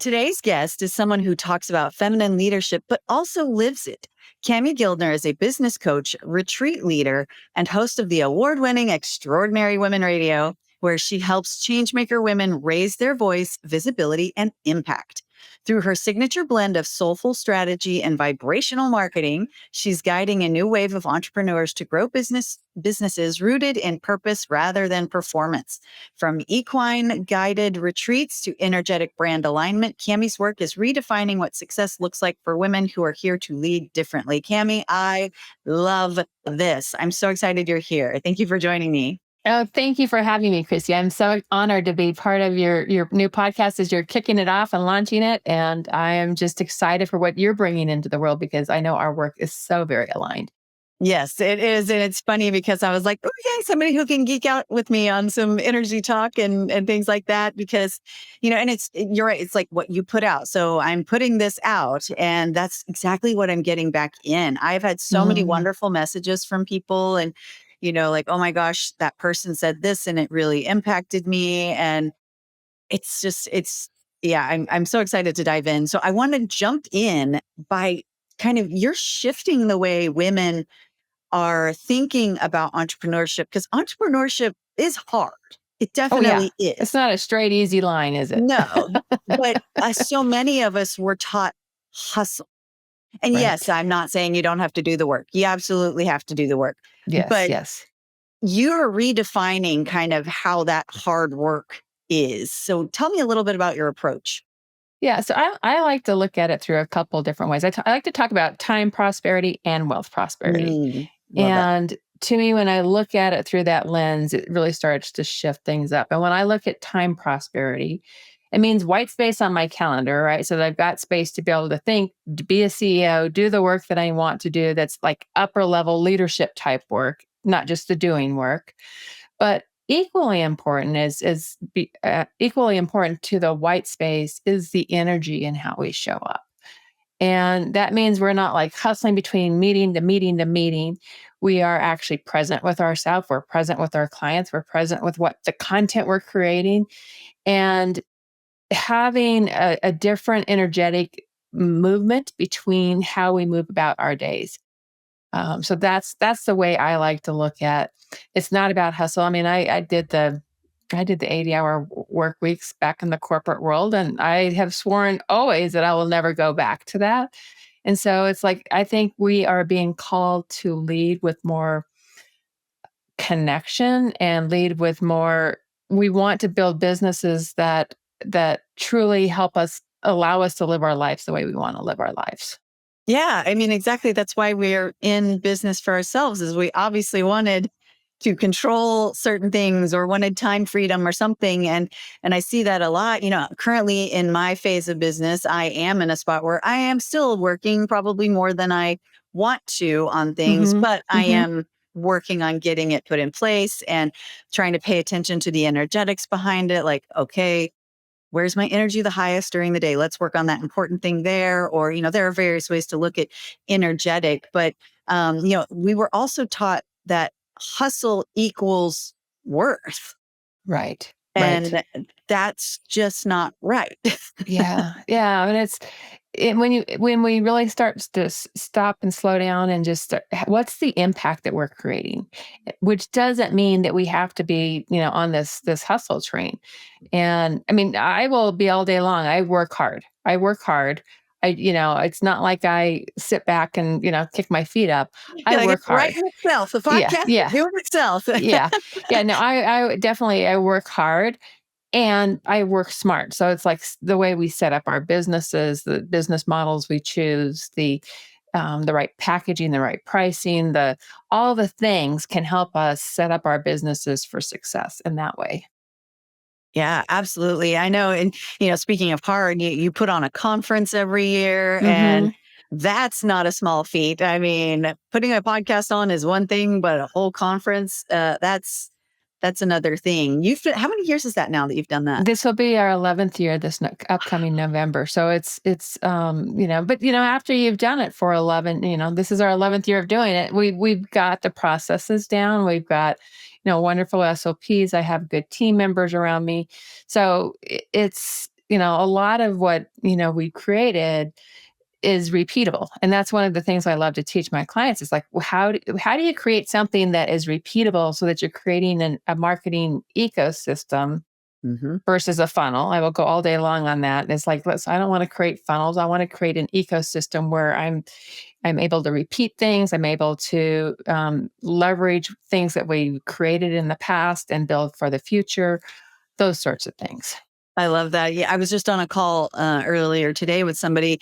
Today's guest is someone who talks about feminine leadership, but also lives it. Kami Guildner is a business coach, retreat leader, and host of the award-winning Extraordinary Women Radio, where she helps changemaker women raise their voice, visibility, and impact. Through her signature blend of soulful strategy and vibrational marketing, she's guiding a new wave of entrepreneurs to grow businesses rooted in purpose rather than performance. From equine guided retreats to energetic brand alignment, Kami's work is redefining what success looks like for women who are here to lead differently. Kami, I love this. I'm so excited you're here. Thank you for joining me. Oh, thank you for having me, Christy. I'm so honored to be part of your new podcast as you're kicking it off and launching it. And I am just excited for what you're bringing into the world because I know our work is so very aligned. Yes, it is. And it's funny because I was like, oh, yeah, somebody who can geek out with me on some energy talk and things like that. Because, and you're right. It's like what you put out. So I'm putting this out and that's exactly what I'm getting back in. I've had so many wonderful messages from people and, like, oh my gosh, that person said this and it really impacted me. And I'm so excited to dive in. So I want to jump in by you're shifting the way women are thinking about entrepreneurship because entrepreneurship is hard. It definitely is. It's not a straight, easy line, is it? No, but so many of us were taught hustle. And yes, I'm not saying you don't have to do the work. You absolutely have to do the work. Yes. You're redefining kind of how that hard work is. So tell me a little bit about your approach. Yeah, so I like to look at it through a couple different ways. I like to talk about time prosperity and wealth prosperity. And to me, when I look at it through that lens, it really starts to shift things up. And when I look at time prosperity, it means white space on my calendar, right? So that I've got space to be able to think, to be a CEO, do the work that I want to do that's like upper level leadership type work, not just the doing work. But equally important equally important to the white space is the energy and how we show up. And that means we're not like hustling between meeting to meeting to meeting. We are actually present with ourselves. We're present with our clients. We're present with what the content we're creating and having a different energetic movement between how we move about our days. So that's the way I like to look at. It's not about hustle. I mean, I did the 80-hour work weeks back in the corporate world, and I have sworn always that I will never go back to that. And so it's like I think we are being called to lead with more connection and lead with more. We want to build businesses that truly help us allow us to live our lives the way we want to live our lives. Yeah, I mean, exactly. That's why we're in business for ourselves, is we obviously wanted to control certain things or wanted time freedom or something. And I see that a lot. Currently in my phase of business, I am in a spot where I am still working probably more than I want to on things, but I am working on getting it put in place and trying to pay attention to the energetics behind it. Like, okay, where's my energy the highest during the day? Let's work on that important thing there. Or, there are various ways to look at energetic, but, we were also taught that hustle equals worth. Right. And that's just not right. Yeah. I mean, when we really start to stop and slow down and just what's the impact that we're creating, which doesn't mean that we have to be, on this hustle train. And I mean, I will be all day long. I work hard. It's not like I sit back and, kick my feet up. I work hard. Right in itself. The podcast doing itself. No, I definitely, I work hard. And I work smart. So it's like the way we set up our businesses, the business models we choose, the right packaging, the right pricing, all the things can help us set up our businesses for success in that way. Yeah, absolutely. I know. And, speaking of hard, you put on a conference every year and that's not a small feat. I mean, putting a podcast on is one thing, but a whole conference, that's another thing. How many years is that now that you've done that? This will be our 11th year upcoming November. So it's but after you've done it for 11, this is our 11th year of doing it. We've got the processes down. We've got, wonderful SOPs. I have good team members around me. So it's a lot of what, we created is repeatable. And that's one of the things I love to teach my clients is like, how do you create something that is repeatable so that you're creating a marketing ecosystem Hmm. versus a funnel? I will go all day long on that. And it's like, I don't want to create funnels. I want to create an ecosystem where I'm able to repeat things. I'm able to leverage things that we created in the past and build for the future, those sorts of things. I love that. Yeah, I was just on a call earlier today with somebody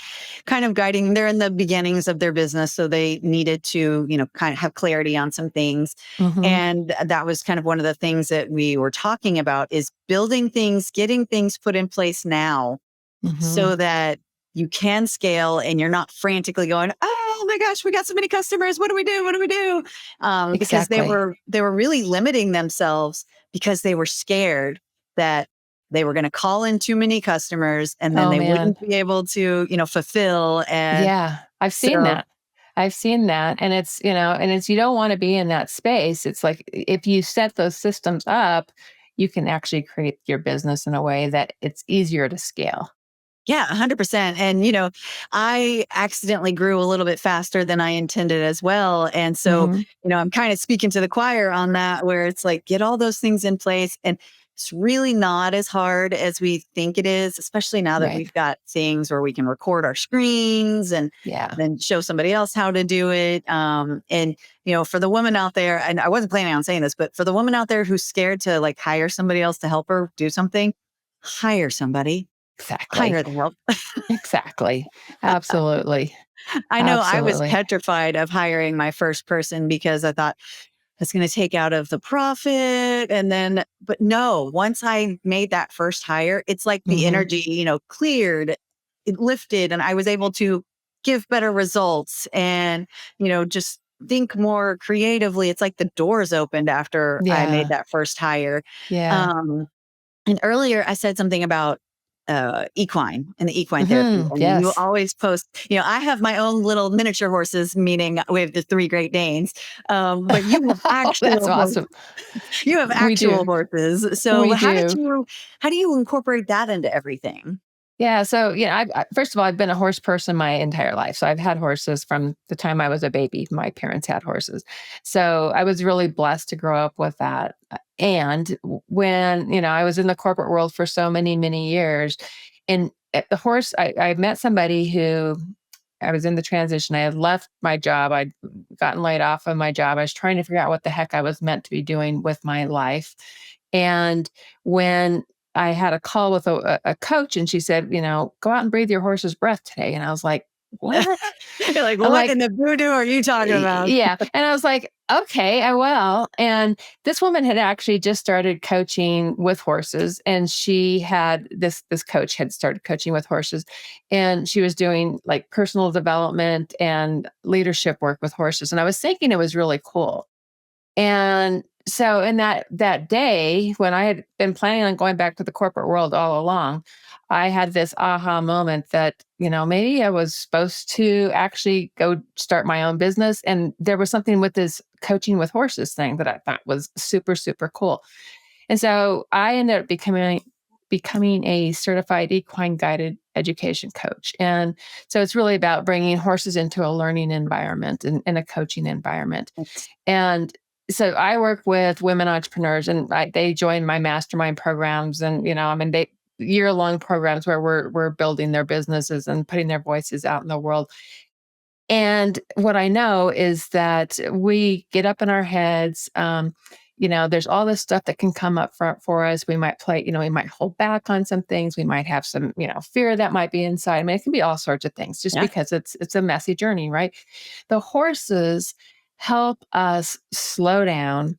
kind of guiding. They're in the beginnings of their business, so they needed to, kind of have clarity on some things. Hmm. And that was kind of one of the things that we were talking about is building things, getting things put in place now Hmm. so that you can scale and you're not frantically going, oh my gosh, we got so many customers. What do we do? What do we do? Because they Exactly. were they were really limiting themselves because they were scared that they were going to call in too many customers and then Oh they man. wouldn't be able to, fulfill. And Yeah, I've seen so, that. I've seen that. And it's you don't want to be in that space. It's like if you set those systems up, you can actually create your business in a way that it's easier to scale. yeah, 100%. And, I accidentally grew a little bit faster than I intended as well. And so, Hmm. I'm kind of speaking to the choir on that, where it's like, get all those things in place. And it's really not as hard as we think it is, especially now that Right. we've got things where we can record our screens and Yeah. then show somebody else how to do it. And, for the woman out there, and I wasn't planning on saying this, but for the woman out there who's scared to like hire somebody else to help her do something, hire somebody. Exactly. Hire the help. Exactly. Absolutely. I know I was Absolutely. petrified of hiring my first person because I thought that's going to take out of the profit. And then, but no, once I made that first hire, it's like the Hmm. energy, cleared, it lifted, and I was able to give better results and, just think more creatively. It's like the doors opened after I made Yeah. that first hire. Yeah. Um, and earlier I said something about equine and the equine therapy. And you Yes. always post, I have my own little miniature horses, meaning we have the three Great Danes. But you have That's actual awesome. you have We actual do. horses. So We do. how do you incorporate that into everything? Yeah. So, first of all, I've been a horse person my entire life. So I've had horses from the time I was a baby. My parents had horses. So I was really blessed to grow up with that. And when, I was in the corporate world for so many, many years, and at the horse, I met somebody who I was in the transition. I had left my job. I'd gotten laid off of my job. I was trying to figure out what the heck I was meant to be doing with my life. And when I had a call with a coach and she said, go out and breathe your horse's breath today. And I was like, what? You're like, I'm what in like, the voodoo are you talking about? Yeah. And I was like, okay, I will. And this woman had actually just started coaching with horses. And she had this coach had started coaching with horses. And she was doing like personal development and leadership work with horses. And I was thinking it was really cool. And so in that day when I had been planning on going back to the corporate world all along, I had this aha moment that, maybe I was supposed to actually go start my own business. And there was something with this coaching with horses thing that I thought was super, super cool. And so I ended up becoming a certified equine guided education coach. And so it's really about bringing horses into a learning environment and a coaching environment. That's And so I work with women entrepreneurs and they join my mastermind programs and, they year-long programs where we're building their businesses and putting their voices out in the world. And what I know is that we get up in our heads. There's all this stuff that can come up for us. We might we might hold back on some things. We might have some, fear that might be inside. I mean, it can be all sorts of things just yeah. because it's a messy journey, right? The horses help us slow down,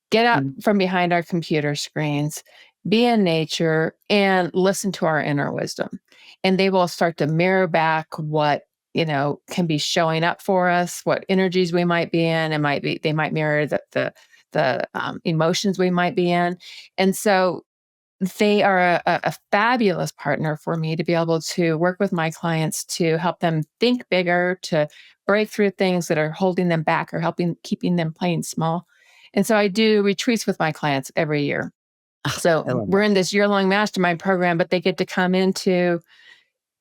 get out Mm. from behind our computer screens, be in nature, and listen to our inner wisdom. And they will start to mirror back what can be showing up for us, what energies we might be in. They might mirror the emotions we might be in, and so they are a fabulous partner for me to be able to work with my clients to help them think bigger, to break through things that are holding them back or keeping them playing small. And so I do retreats with my clients every year. So I love we're it. in this year-long mastermind program, but they get to come into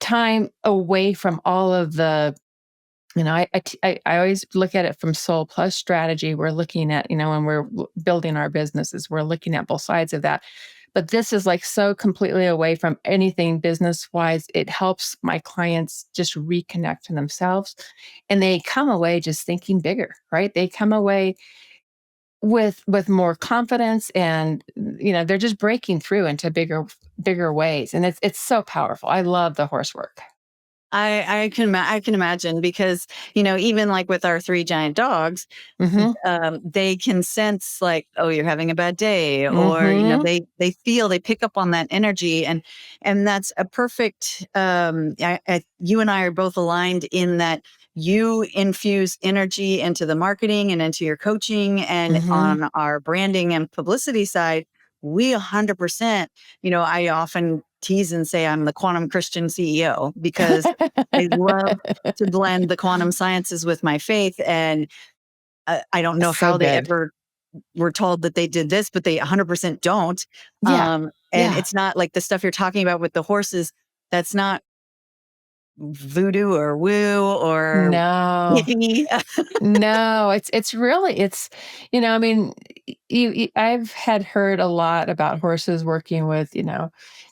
time away from all of the, I always look at it from soul plus strategy. We're looking at, when we're building our businesses, we're looking at both sides of that. But this is like so completely away from anything business wise. It helps my clients just reconnect to themselves, and they come away just thinking bigger, right? They come away with more confidence, and they're just breaking through into bigger ways, and it's so powerful. I love the horse work. I can imagine because, even like with our 3 giant dogs, Mhm. they can sense like, oh, you're having a bad day, or, Mhm. they pick up on that energy. And that's a perfect, you and I are both aligned in that you infuse energy into the marketing and into your coaching, and Mhm. on our branding and publicity side, we 100%, I often tease and say I'm the quantum Christian CEO because I love to blend the quantum sciences with my faith. And I don't know So how they good. ever were told that they did this, but they 100% don't. Yeah. And Yeah. it's not like the stuff you're talking about with the horses. That's not voodoo or woo or No. hippie. No, it's really I mean, I've had heard a lot about horses working with,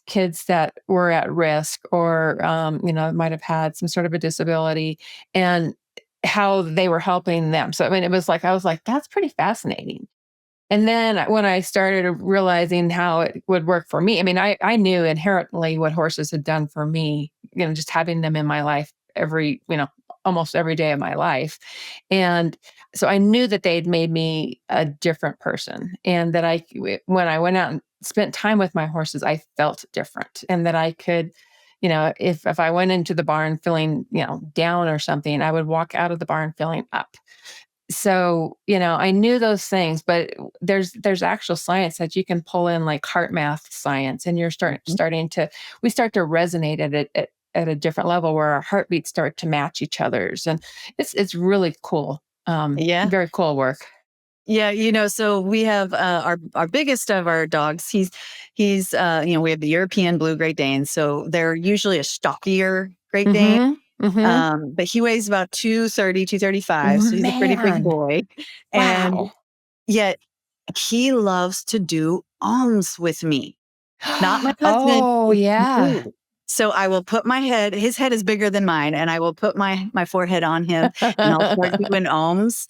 kids that were at risk, or might have had some sort of a disability, and how they were helping them. So I mean, I was like, that's pretty fascinating. And then when I started realizing how it would work for me, I mean, I knew inherently what horses had done for me, just having them in my life almost every day of my life. And so I knew that they'd made me a different person, and that when I went out and spent time with my horses, I felt different, and that I could, if I went into the barn feeling, down or something, I would walk out of the barn feeling up. So, I knew those things, but there's actual science that you can pull in, like heart math science, and Mhm. we start to resonate at a different level where our heartbeats start to match each other's, and it's really cool. Yeah. Very cool work. Yeah, so we have our biggest of our dogs. We have the European Blue Great Danes, so they're usually a stockier Great Dane. Mhm. Mhm. But he weighs about 230, 235, so he's a pretty big Man. boy. And Wow. yet he loves to do alms with me. Not my husband, Oh, it's yeah. me. So I will put his head is bigger than mine, and I will put my forehead on him, and I'll start doing ohms,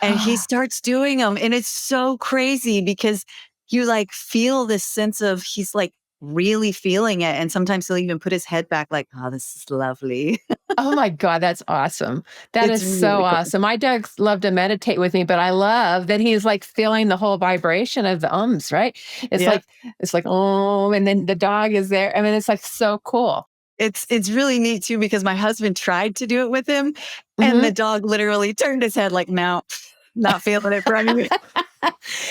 and he starts doing them, and it's so crazy because you, like, feel this sense of he's, like, really feeling it, and sometimes he'll even put his head back like, "Oh, this is lovely." Oh my god, that's awesome. That It's is so really cool. awesome. My dogs love to meditate with me, but I love that he's, like, feeling the whole vibration of the ums, right? It's Yeah. like it's like, "Oh," and then the dog is there. I mean, it's, like, so cool. It's really neat too because my husband tried to do it with him, and the Mhm. dog literally turned his head like, "No, not feeling it from you."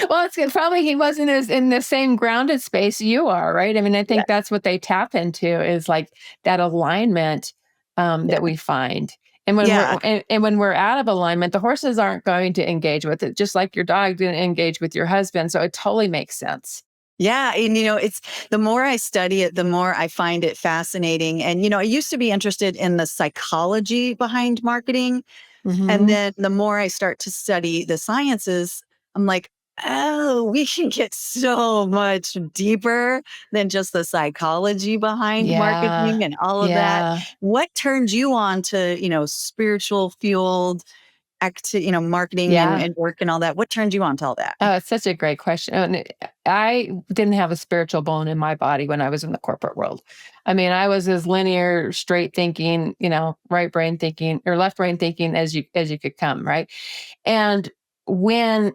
Well, it's good. Probably he wasn't as in the same grounded space you are, right? I mean, I Yeah, think that's what they tap into, is like that alignment, that yeah, we find. And yeah. when we're out of alignment, the horses aren't going to engage with it, just like your dog didn't engage with your husband. So it totally makes sense. Yeah, and it's the more I study it, the more I find it fascinating. And I used to be interested in the psychology behind marketing, and Mhm. then the more I start to study the sciences, I'm like, oh, we can get so much deeper than just the psychology behind Yeah. marketing and all of that. Yeah. What turned you on to, spiritual fueled marketing Yeah. and work and all that? What turned you on to all that? Oh, it's such a great question. I didn't have a spiritual bone in my body when I was in the corporate world. I mean, I was as linear, straight thinking, right brain thinking or left brain thinking as you could come, right? And when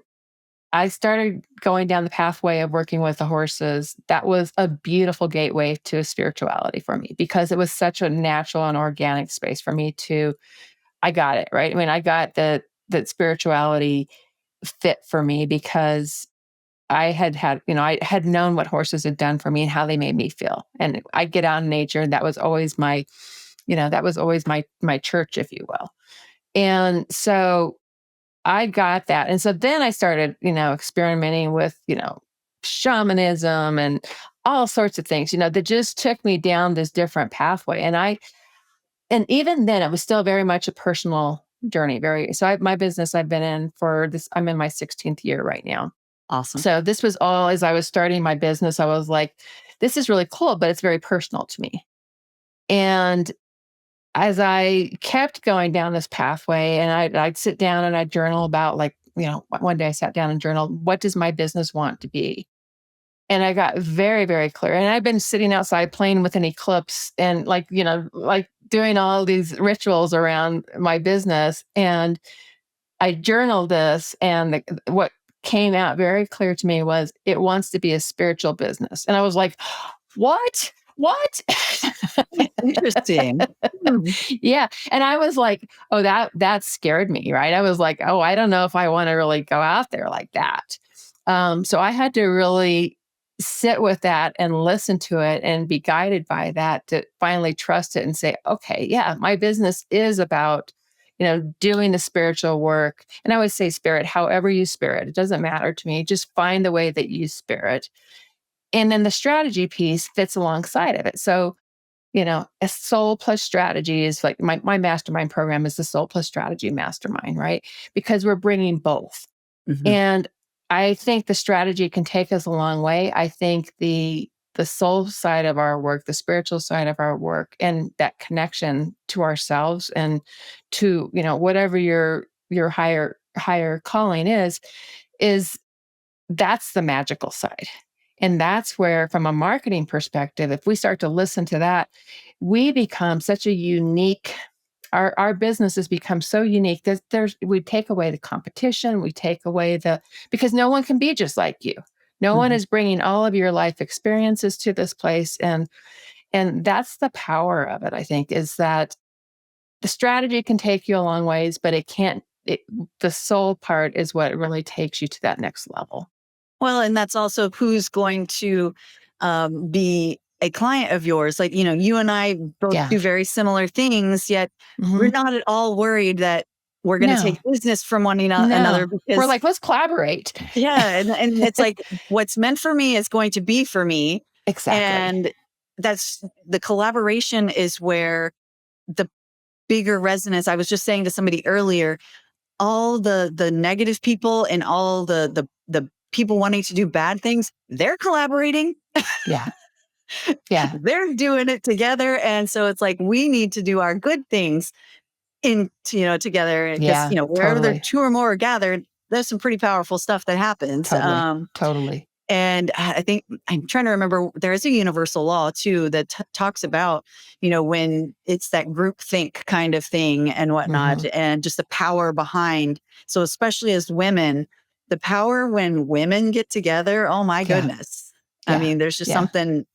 I started going down the pathway of working with the horses, that was a beautiful gateway to spirituality for me, because it was such a natural and organic space for me to I got it, right? I mean, I got that spirituality fit for me because I had known what horses had done for me and how they made me feel. And I get out in nature, and that was always my church, if you will. And so I got that. And so then I started, experimenting with, shamanism and all sorts of things, that just took me down this different pathway. And even then, it was still very much a personal journey. My business I've been in for this, I'm in my 16th year right now. Awesome. So this was all as I was starting my business. I was like, this is really cool, but it's very personal to me. And as I kept going down this pathway, and I'd sit down and I'd journal about, like, one day I sat down and journaled, what does my business want to be? And I got very, very clear. And I've been sitting outside playing with an eclipse and, like doing all these rituals around my business. And I journaled this, and what came out very clear to me was it wants to be a spiritual business. And I was like, what? What? Interesting. Yeah. And I was like, oh, that scared me, right? I was like, oh, I don't know if I want to really go out there like that. So I had to really sit with that and listen to it and be guided by that to finally trust it and say, okay, yeah, my business is about, doing the spiritual work. And I always say spirit, however you spirit, it doesn't matter to me. Just find the way that you spirit. And then the strategy piece fits alongside of it. So, a soul plus strategy is like my mastermind program is the soul plus strategy mastermind, right? Because we're bringing both. Mhm. And I think the strategy can take us a long way. I think the soul side of our work, the spiritual side of our work, and that connection to ourselves and to, whatever your higher calling is that's the magical side. And that's where, from a marketing perspective, if we start to listen to that, we become such a unique, our businesses become so unique that we take away the competition, we take away because no one can be just like you. No one Mhm. is bringing all of your life experiences to this place. And that's the power of it, I think, is that the strategy can take you a long ways, but the soul part is what really takes you to that next level. Well, and that's also who's going to be a client of yours. Like, you and I both Yeah. do very similar things, yet we're Mhm. not at all worried that we're going to No, take business from one another no. We're because, like, let's collaborate. yeah. And it's like, what's meant for me is going to be for me. Exactly. And that's the collaboration is where the bigger resonance. I was just saying to somebody earlier, all the negative people and all the people wanting to do bad things, they're collaborating. Yeah. Yeah. They're doing it together. And so it's like we need to do our good things together because, Yeah. wherever there Totally. two or more are gathered, there's some pretty powerful stuff that happens. Totally. Totally. And I think I'm trying to remember there is a universal law too that talks about, when it's that group think kind of thing and whatnot, Mhm. and just the power behind. So, especially as women, the power when women get together, oh my Yeah. goodness. I Yeah. mean, there's just Yeah. something,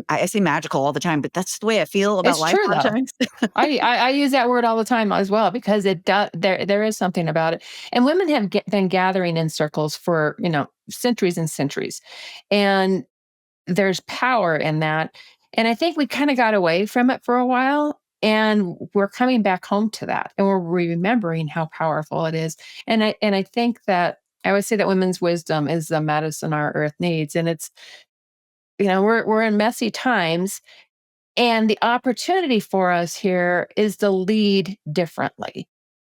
I say magical all the time, but that's the way I feel about It's life true though. sometimes. I use that word all the time as well because it does there is something about it. And women have been gathering in circles for, centuries and centuries. And there's power in that. And I think we kind of got away from it for a while. And we're coming back home to that. And we're remembering how powerful it is. And I think that I would say that women's wisdom is the medicine our earth needs. And it's, we're in messy times. And the opportunity for us here is to lead differently.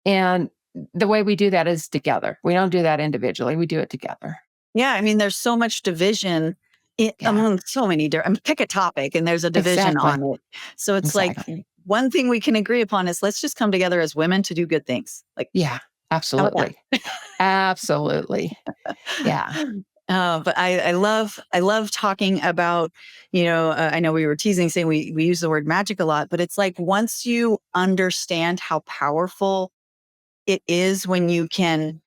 And the way we do that is together. We don't do that individually. We do it together. Yeah, I mean, there's so much division Yeah. among so many different. I mean, pick a topic, and there's a division Exactly. on it. So it's like Exactly. one thing we can agree upon is let's just come together as women to do good things. Like, Yeah. how about Absolutely. Absolutely. Yeah. that? But I love talking about, I know we were teasing saying we use the word magic a lot, but it's like once you understand how powerful it is when you can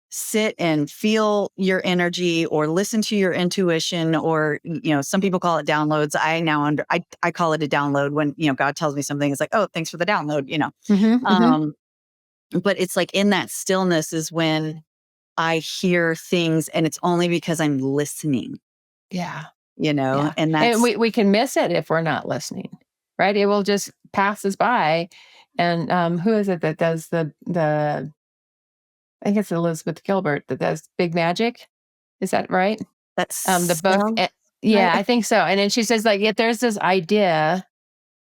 sit and feel your energy or listen to your intuition, or some people call it downloads. I call it a download when God tells me something. It's like, oh, thanks for the download. Hmm. Hmm. um but it's like in that stillness is when I hear things, and it's only because I'm listening, Yeah. Yeah. and And that's we can miss it if we're not listening, right? It will just pass us by. And who is it that does I think it's Elizabeth Gilbert that does Big Magic. Is that right? That The book. sounds Yeah, right. I think so. And then she says, like, if there's this idea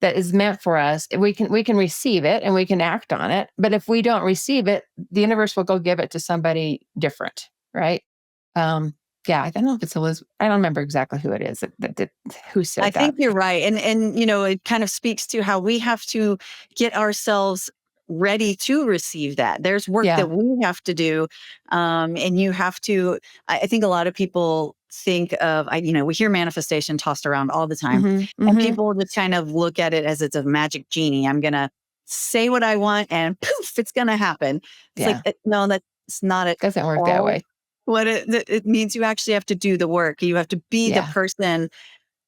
that is meant for us, we can receive it and we can act on it. But if we don't receive it, the universe will go give it to somebody different, right? Um, yeah, I don't know if it's Elizabeth. I don't remember exactly who it is who I said think that. you're right. And it kind of speaks to how we have to get ourselves ready to receive that. There's work Yeah. that we have to do. And you have to, I think a lot of people think of, we hear manifestation tossed around all the time. Hmm. And Hmm. people just kind of look at it as it's a magic genie. I'm going to say what I want and poof, it's going to happen. It's like, Yeah. no, that's not at Doesn't work that all way. what it means. You actually have to do the work. You have to be the Yeah. person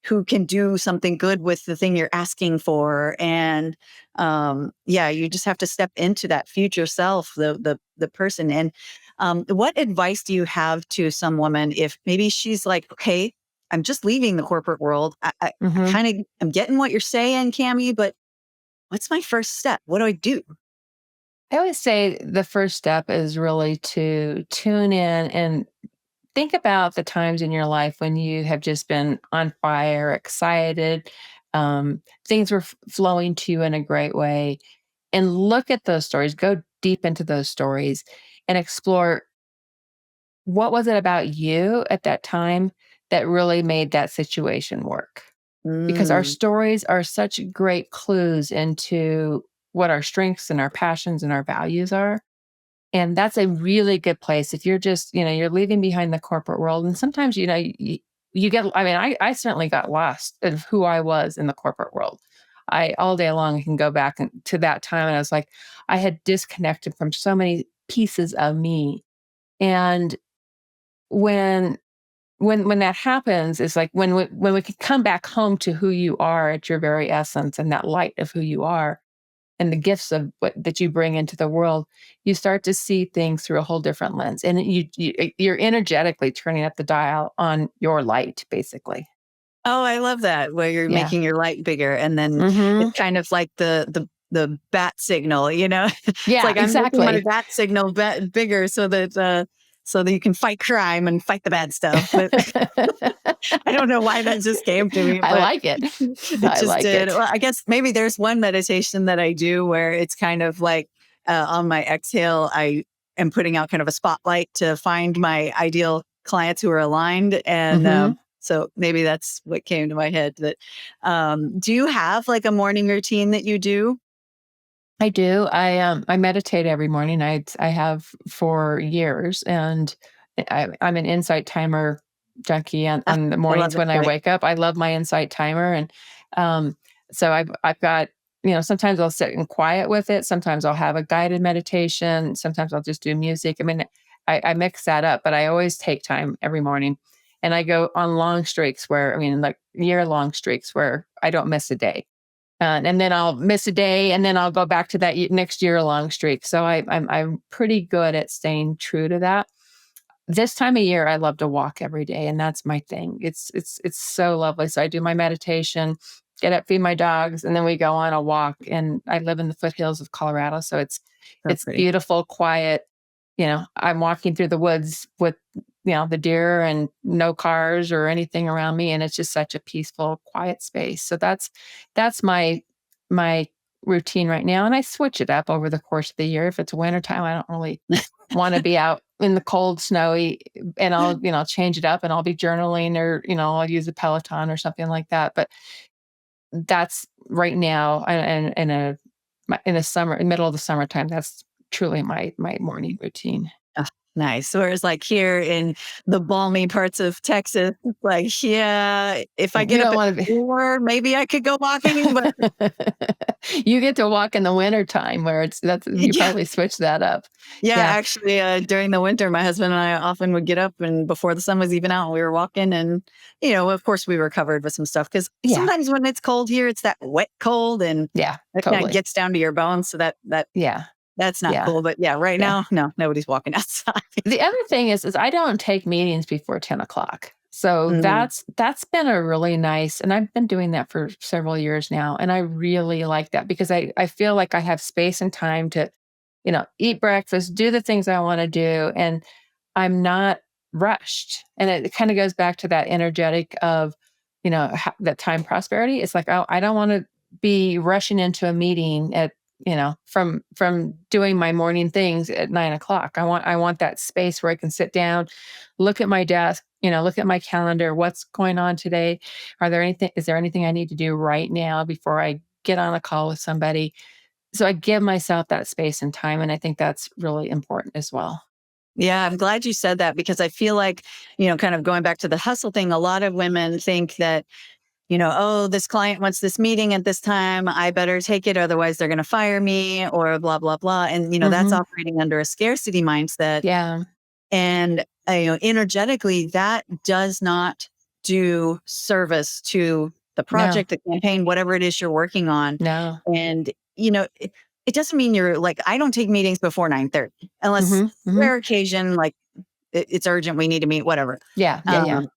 who can do something good with the thing you're asking for. And yeah, you just have to step into that future self, the person. And what advice do you have to some woman if maybe she's like, okay, I'm just leaving the corporate world. I Hmm. kind of I'm getting what you're saying, Cami, but what's my first step? What do I do? I always say the first step is really to tune in and think about the times in your life when you have just been on fire, excited, things were flowing to you in a great way, and look at those stories, go deep into those stories and explore what was it about you at that time that really made that situation work? Because our Mm, stories are such great clues into what our strengths and our passions and our values are. And that's a really good place if you're just, you're leaving behind the corporate world. And sometimes, you get, I mean, I certainly got lost of who I was in the corporate world. I all day long can go back to that time. And I was like, I had disconnected from so many pieces of me. And when when that happens, it's like when we can come back home to who you are at your very essence and that light of who you are and the gifts of what that you bring into the world, you start to see things through a whole different lens, and you're energetically turning up the dial on your light, basically. oh, I love that, where you're Yeah. making your light bigger, and then it's Mhm. kind of like the bat signal, you know? It's Yeah, like I'm making my exactly. bat signal bigger so that you can fight crime and fight the bad stuff. But I don't know why that just came to me, I but like it. it I just like did. it. Well, I guess maybe there's one meditation that I do where it's kind of like on my exhale, I am putting out kind of a spotlight to find my ideal clients who are aligned. And Mhm. so maybe that's what came to my head. That do you have like a morning routine that you do? I do. I meditate every morning. I have for years, and I'm an insight timer junkie Ah, on the I love mornings when I it. wake up. I love my insight timer, and um, so I've got, sometimes I'll sit in quiet with it. Sometimes I'll have a guided meditation. Sometimes I'll just do music. I mean, I mix that up, but I always take time every morning, and I go on long streaks where, I mean, like year long streaks where I don't miss a day, and then I'll miss a day, and then I'll go back to that next year long streak. So I'm pretty good at staying true to that. This time of year, I love to walk every day, and that's my thing. It's so lovely. So I do my meditation, get up, feed my dogs, and then we go on a walk. And I live in the foothills of Colorado, so So it's pretty. beautiful, quiet. I'm walking through the woods with the deer and no cars or anything around me, and it's just such a peaceful, quiet space. So that's my routine right now, and I switch it up over the course of the year. If it's wintertime, I don't really want to be out in the cold, snowy, and I'll, change it up and I'll be journaling, or, I'll use a Peloton or something like that. But that's right now, and in the summer, in the middle of the summertime, that's truly my morning routine. Ah, nice. Whereas like here in the balmy parts of Texas, it's like, yeah, if I You get up don't at want to 4, maybe I could go walking, but be. You get to walk in the winter time where that's you yeah. probably switch that up. Yeah, Yeah. actually, during the winter, my husband and I often would get up and before the sun was even out, we were walking and, of course we were covered with some stuff because Yeah. sometimes when it's cold here, it's that wet cold and Yeah. it kind of Totally. gets down to your bones. So Yeah. that's not Yeah. cool. But yeah, right Yeah. now, no, nobody's walking outside. The other thing is I don't take meetings before 10 o'clock. So Mm, that's been a really nice, and I've been doing that for several years now. And I really like that because I feel like I have space and time to, eat breakfast, do the things I want to do. And I'm not rushed. And it kind of goes back to that energetic of, that time prosperity. It's like, oh, I don't want to be rushing into a meeting at, from doing my morning things at 9 o'clock. I want that space where I can sit down, look at my desk, look at my calendar. What's going on today? Is there anything I need to do right now before I get on a call with somebody? So I give myself that space and time. And I think that's really important as well. Yeah, I'm glad you said that because I feel like, kind of going back to the hustle thing, a lot of women think that, oh, this client wants this meeting at this time. I better take it. Otherwise, they're going to fire me or blah, blah, blah. And, that's Mhm. operating under a scarcity mindset. Yeah. And, energetically, that does not do service to the No, project, the campaign, whatever it is you're working on. no. And, it doesn't mean you're like, I don't take meetings before 9:30 unless Mhm, mhm. rare occasion, like it's urgent. We need to meet, whatever. Yeah, yeah, yeah. Um,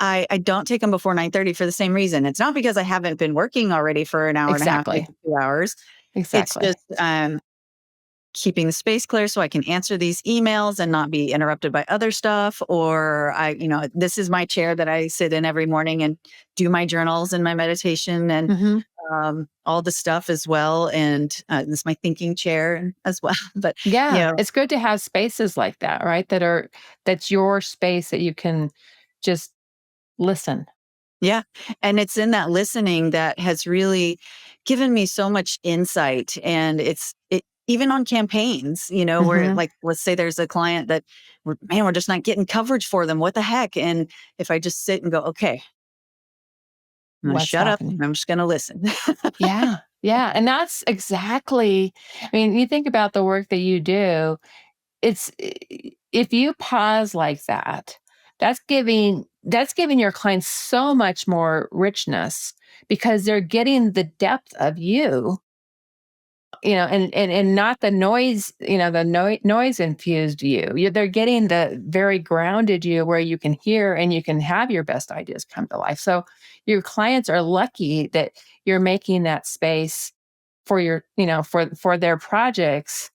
I don't take them before 9:30 for the same reason. It's not because I haven't been working already for an hour and a half, maybe Exactly, 2 hours. It's exactly. just, keeping the space clear so I can answer these emails and not be interrupted by other stuff. Or this is my chair that I sit in every morning and do my journals and my meditation and Mhm. all the stuff as well. And this is my thinking chair as well. But, you Yeah, know, it's good to have spaces like that, right? That's your space that you can just listen. yeah. And it's in that listening that has really given me so much insight. And even on campaigns, where Mhm. like, let's say there's a client that, we're just not getting coverage for them. What the heck? And if I just sit and go, okay, I'm going to What's shut up. happening? I'm just going to listen. Yeah, yeah, and that's exactly. I mean, you think about the work that you do, if you pause like that, that's giving your clients so much more richness because they're getting the depth of you, and not the noise, the noise infused you. They're getting the very grounded you where you can hear and you can have your best ideas come to life. So your clients are lucky that you're making that space for for their projects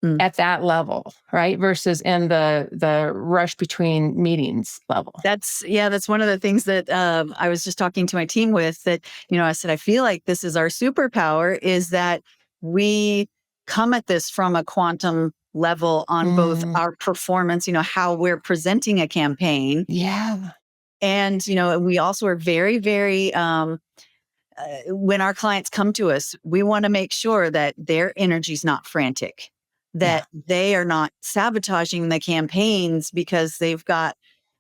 Mm. at that level, right? Versus in the rush between meetings level. That's one of the things that I was just talking to my team with that, I said, I feel like this is our superpower is that we come at this from a quantum level on both Mm, our performance, how we're presenting a campaign. yeah. And, we also are very, very, when our clients come to us, we want to make sure that their energy's not frantic, Yeah. that they are not sabotaging the campaigns because they've got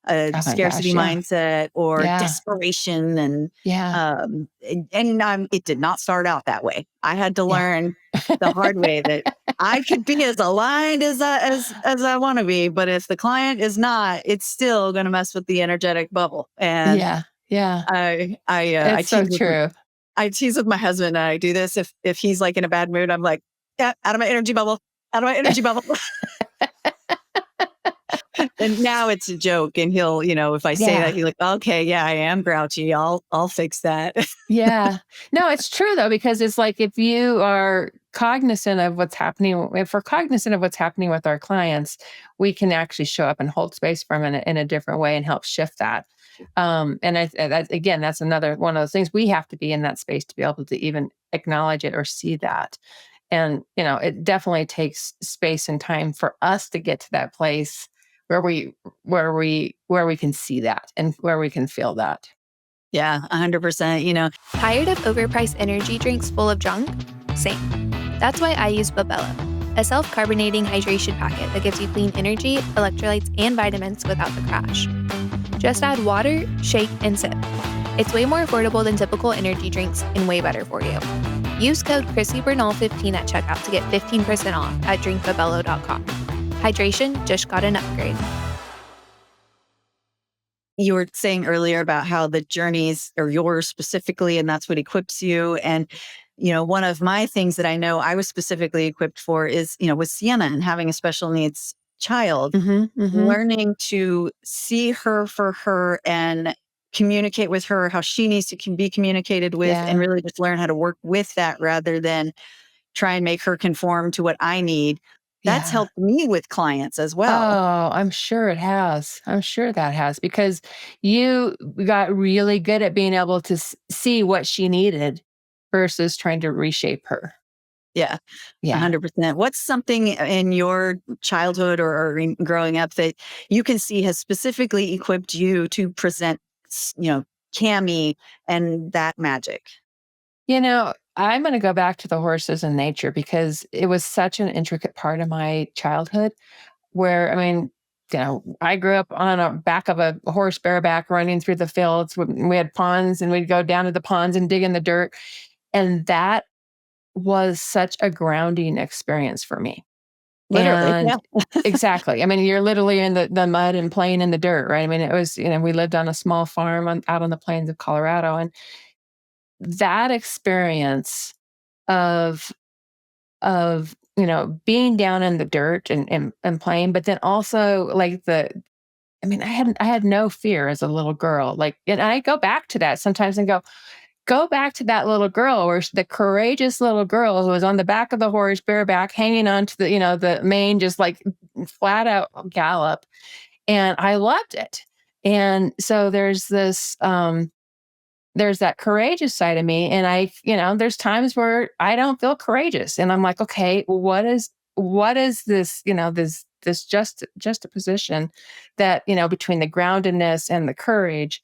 a Oh my scarcity gosh. Yeah. mindset or Yeah. desperation. And Yeah. it did not start out that way. I had to Yeah. learn the hard way that I could be as aligned as I want to be, but if the client is not, it's still going to mess with the energetic bubble. And Yeah. Yeah. I It's so tease with true. I tease with my husband and I do this. If he's like in a bad mood, I'm like, yeah, out of my energy bubble, out of my energy bubble. And now it's a joke. And he'll, if I say that, Yeah. he's like, okay, yeah, I am grouchy. I'll fix that. Yeah. No, it's true though, because it's like if you are cognizant of what's happening, if we're cognizant of what's happening with our clients, we can actually show up and hold space for them in a different way and help shift that. Again, that's another one of those things we have to be in that space to be able to even acknowledge it or see that. And, it definitely takes space and time for us to get to that place where we can see that and where we can feel that. Yeah, 100%. Tired of overpriced energy drinks full of junk? Same. That's why I use Babella, a self-carbonating hydration packet that gives you clean energy, electrolytes, and vitamins without the crash. Just add water, shake, and sip. It's way more affordable than typical energy drinks and way better for you. Use code ChrissyBernal15 at checkout to get 15% off at drinkbabello.com. Hydration just got an upgrade. You were saying earlier about how the journeys are yours specifically, and that's what equips you. And, one of my things that I know I was specifically equipped for is, with Sienna and having a special needs child, Mhm, mhm. learning to see her for her and communicate with her how she needs to be communicated with and Yeah. really just learn how to work with that rather than try and make her conform to what I need. that's Yeah. helped me with clients as well. Oh, I'm sure it has. I'm sure that has because you got really good at being able to see what she needed versus trying to reshape her. Yeah, Yeah. 100%. What's something in your childhood or in growing up that you can see has specifically equipped you to present, Kami and that magic? I'm going to go back to the horses and nature because it was such an intricate part of my childhood where, I mean, I grew up on a back of a horse bareback running through the fields. We had ponds and we'd go down to the ponds and dig in the dirt. And that was such a grounding experience for me. Literally, And yeah. exactly. I mean, you're literally in the mud and playing in the dirt, right? I mean, it was, we lived on a small farm out on the plains of Colorado. And that experience of being down in the dirt and playing, but then also like I had no fear as a little girl. Like, and I go back to that sometimes and go back to that little girl or the courageous little girl who was on the back of the horse, bareback, hanging on to the mane, just like flat out gallop. And I loved it. And so there's that courageous side of me. And there's times where I don't feel courageous. And I'm like, okay, what is this, this just a position that, between the groundedness and the courage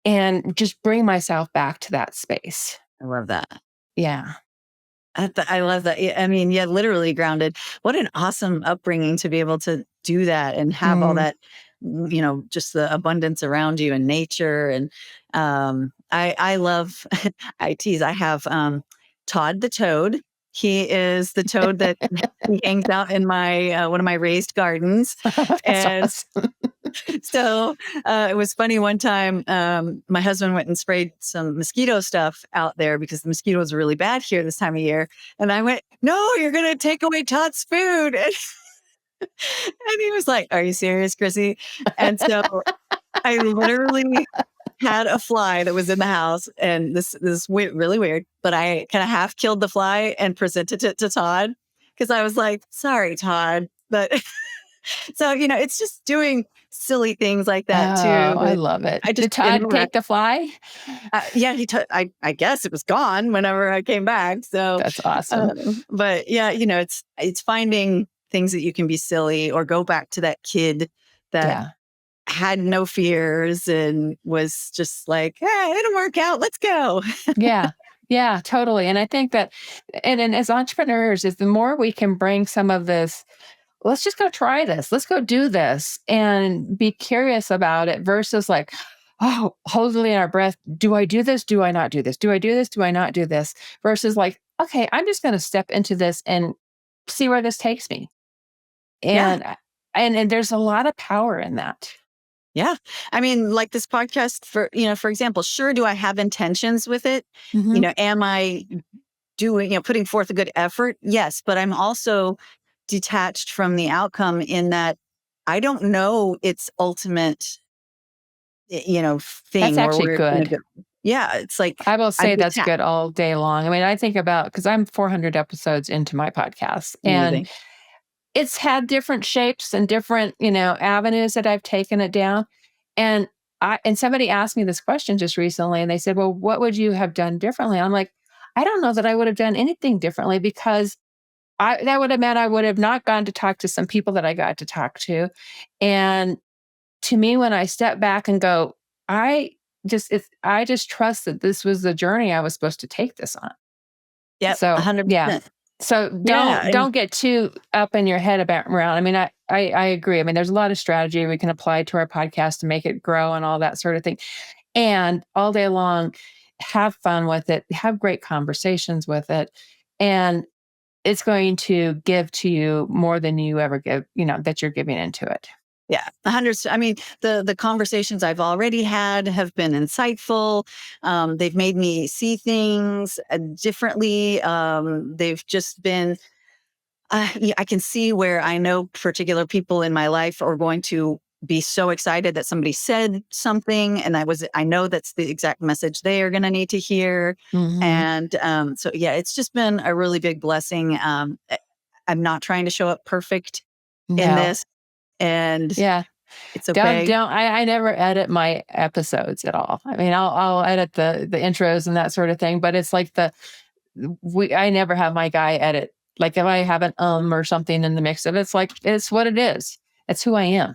and just bring myself back to that space. I love that. Yeah. I love that. I mean, yeah, literally grounded. What an awesome upbringing to be able to do that and have all Mm. that, just the abundance around you and nature. And I love, I tease, I have Todd the toad. He is the toad that he hangs out in my one of my raised gardens. That's And awesome. so it was funny one time, my husband went and sprayed some mosquito stuff out there because the mosquitoes are really bad here this time of year. And I went, no, you're going to take away Todd's food. And he was like, are you serious, Chrissy? And so I literally had a fly that was in the house, and this really weird, but I kind of half killed the fly and presented it to Todd because I was like, sorry, Todd. But so, it's just doing silly things like Oh, that too. I That love it. I just Did Todd interact. take the fly? Yeah, I guess it was gone whenever I came back. So, That's awesome. but yeah, it's finding things that you can be silly or go back to that kid that Yeah. had no fears and was just like, hey, it'll work out. Let's go. Yeah. Yeah, totally. And I think that, and as entrepreneurs, is the more we can bring some of this, let's just go try this. Let's go do this and be curious about it versus like, oh, holding our breath. Do I do this? Do I not do this? Do I do this? Do I not do this? Versus like, okay, I'm just going to step into this and see where this takes me. Yeah. And there's a lot of power in that. Yeah. I mean, like this podcast for example, sure, do I have intentions with it? Mhm. Am I doing, putting forth a good effort? Yes. But I'm also detached from the outcome in that I don't know its ultimate, That's thing or actually where it's going to good. go. Yeah. It's like I will I'm say that's detached. good all day long. I mean, I think about because I'm 400 episodes into my podcast, and Amazing. it's had different shapes and different, avenues that I've taken it down. And somebody asked me this question just recently, and they said, "Well, what would you have done differently?" I'm like, I don't know that I would have done anything differently because that would have meant I would have not gone to talk to some people that I got to talk to. And to me, when I step back and go, I just trust that this was the journey I was supposed to take this on. Yep. So yeah. 100%. So Yeah. don't get too up in your head about around. I mean, I agree. I mean, there's a lot of strategy we can apply to our podcast to make it grow and all that sort of thing. And all day long, have fun with it, have great conversations with it. And it's going to give to you more than you ever give, that you're giving into it. Yeah, 100. I mean, the conversations I've already had have been insightful. They've made me see things differently. They've just been. Yeah, I can see where I know particular people in my life are going to be so excited that somebody said something, and I know that's the exact message they are going to need to hear. Mhm. And so, yeah, it's just been a really big blessing. I'm not trying to show up perfect in No. this, and Yeah. it's okay. I never edit my episodes at all. I mean, I'll edit the intros and that sort of thing, but it's like I never have my guy edit. Like if I have an or something in the mix of it, it's like, it's what it is. It's who I am.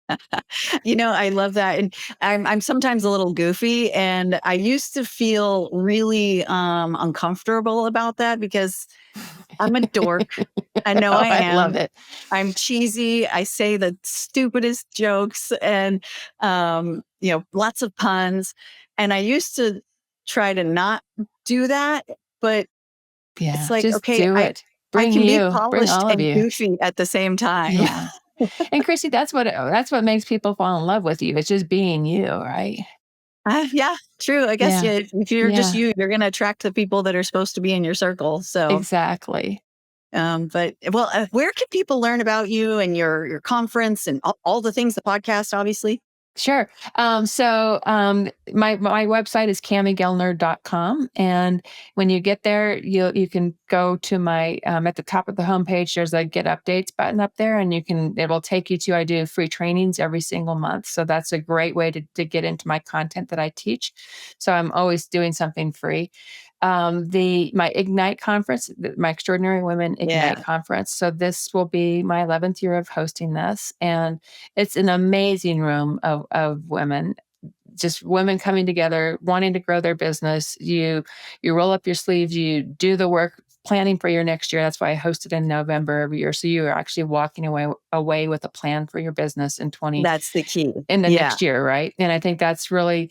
I love that. And I'm sometimes a little goofy, and I used to feel really uncomfortable about that because I'm a dork. I know Oh, I I am. love it. I'm cheesy. I say the stupidest jokes and lots of puns. And I used to try to not do that, but it's Yeah. like, Just okay, do it. I Bring can be you, bring polished all of and you. goofy at the same time. Yeah. And Chrissy, that's what makes people fall in love with you. It's just being you, right? Yeah, true. I guess Yeah. if you're just Yeah. you're going to attract the people that are supposed to be in your circle. So, Exactly. but where can people learn about you and your conference and all the things, the podcast, obviously? Sure. My website is kamiguildner.com. And when you get there, you can go to my, at the top of the homepage, there's a get updates button up there, and it will take you to, I do free trainings every single month. So that's a great way to get into my content that I teach. So I'm always doing something free. My Ignite conference, my Extraordinary Women Ignite Yeah. conference. So this will be my 11th year of hosting this. And it's an amazing room of women, just women coming together, wanting to grow their business. You roll up your sleeves, you do the work, planning for your next year. That's why I host it in November every year. So you are actually walking away with a plan for your business That's the key. in the Yeah. next year, right? And I think that's really,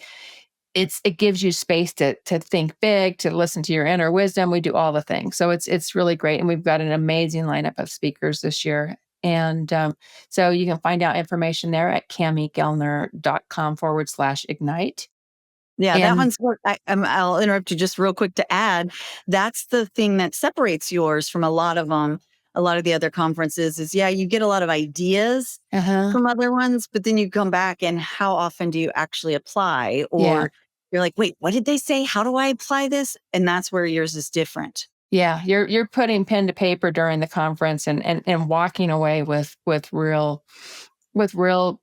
it gives you space to think big, to listen to your inner wisdom. We do all the things. So it's really great. And we've got an amazing lineup of speakers this year. And so you can find out information there at kamiguildner.com/ignite. Yeah, that And one's what I'll interrupt you just real quick to add. That's the thing that separates yours from a lot of them. A lot of the other conferences is, you get a lot of ideas from other ones, but then you come back and how often do you actually apply? yeah. Or you're like, wait, what did they say? How do I apply this? And that's where yours is different. Yeah, you're putting pen to paper during the conference and walking away with real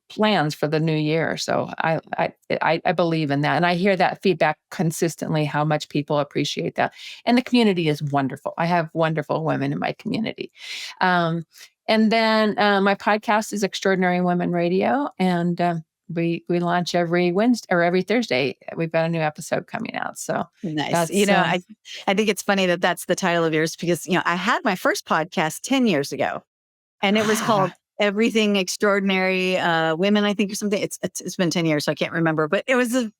plans for the new year. So I believe in that, and I hear that feedback consistently. How much people appreciate that, and the community is wonderful. I have wonderful women in my community, and then my podcast is Extraordinary Women Radio, and we launch every Wednesday or every Thursday. We've got a new episode coming out. So Nice. that's I think it's funny that that's the title of yours because, I had my first podcast 10 years ago and it was called Everything Extraordinary Women, I think, or something. It's been 10 years, so I can't remember, but it was a,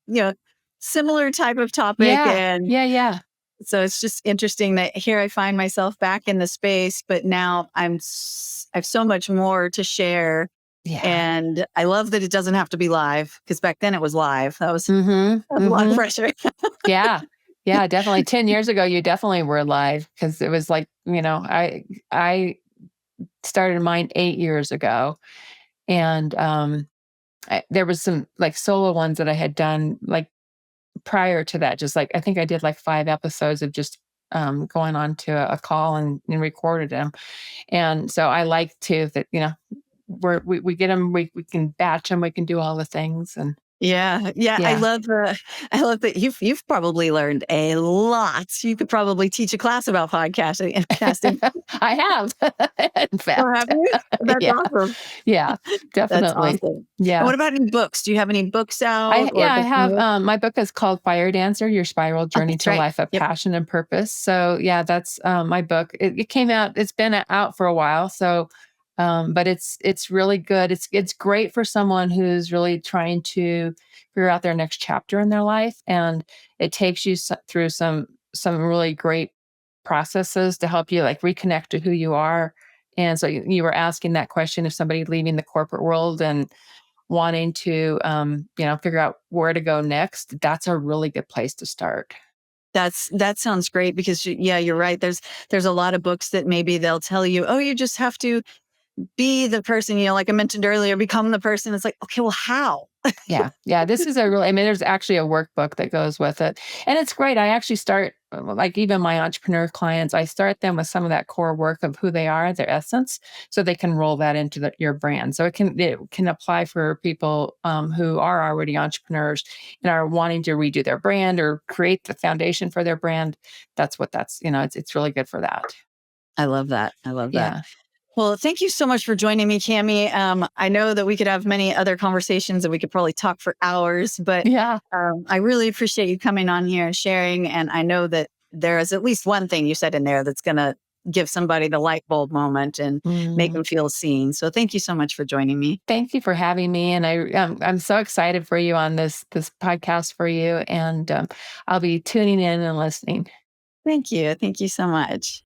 similar type of topic. And yeah. so it's just interesting that here I find myself back in the space, but now I have so much more to share. Yeah. And I love that it doesn't have to be live because back then it was live. That was a lot of pressure. Yeah. Yeah, definitely. 10 years ago, you definitely were live because it was like, I started mine 8 years ago. And there was some like solo ones that I had done like prior to that. Just like, I think I did like 5 episodes of just going on to a call and recorded them. And so I like to that, we get them, we can batch them, we can do all the things. And Yeah. Yeah. I love that you've probably learned a lot. You could probably teach a class about podcasting and casting. I have, in fact. Oh, have you? That's Yeah. awesome. Yeah, That's definitely. awesome. Yeah. And what about any books? Do you have any books out? I have, my book is called Fire Dancer, Your Spiral Journey that's to a right. Life of Yep. Passion and Purpose. So yeah, that's my book. It came out, it's been out for a while. So, but it's really good. It's great for someone who's really trying to figure out their next chapter in their life. And it takes you through some really great processes to help you like reconnect to who you are. And so you were asking that question of somebody leaving the corporate world and wanting to, figure out where to go next. That's a really good place to start. That sounds great because you're right. There's a lot of books that maybe they'll tell you, oh, you just have to be the person, like I mentioned earlier, become the person. It's like, okay, well, how? Yeah. Yeah. This is there's actually a workbook that goes with it. And it's great. I actually start, like even my entrepreneur clients, I start them with some of that core work of who they are, their essence, so they can roll that into your brand. So it can apply for people who are already entrepreneurs and are wanting to redo their brand or create the foundation for their brand. It's really good for that. I love that. I love that. Yeah. Well, thank you so much for joining me, Kami. I know that we could have many other conversations and we could probably talk for hours, but Yeah. I really appreciate you coming on here and sharing. And I know that there is at least one thing you said in there that's going to give somebody the light bulb moment and make them feel seen. So thank you so much for joining me. Thank you for having me, and I'm so excited for you on this podcast for you, and I'll be tuning in and listening. Thank you. Thank you so much.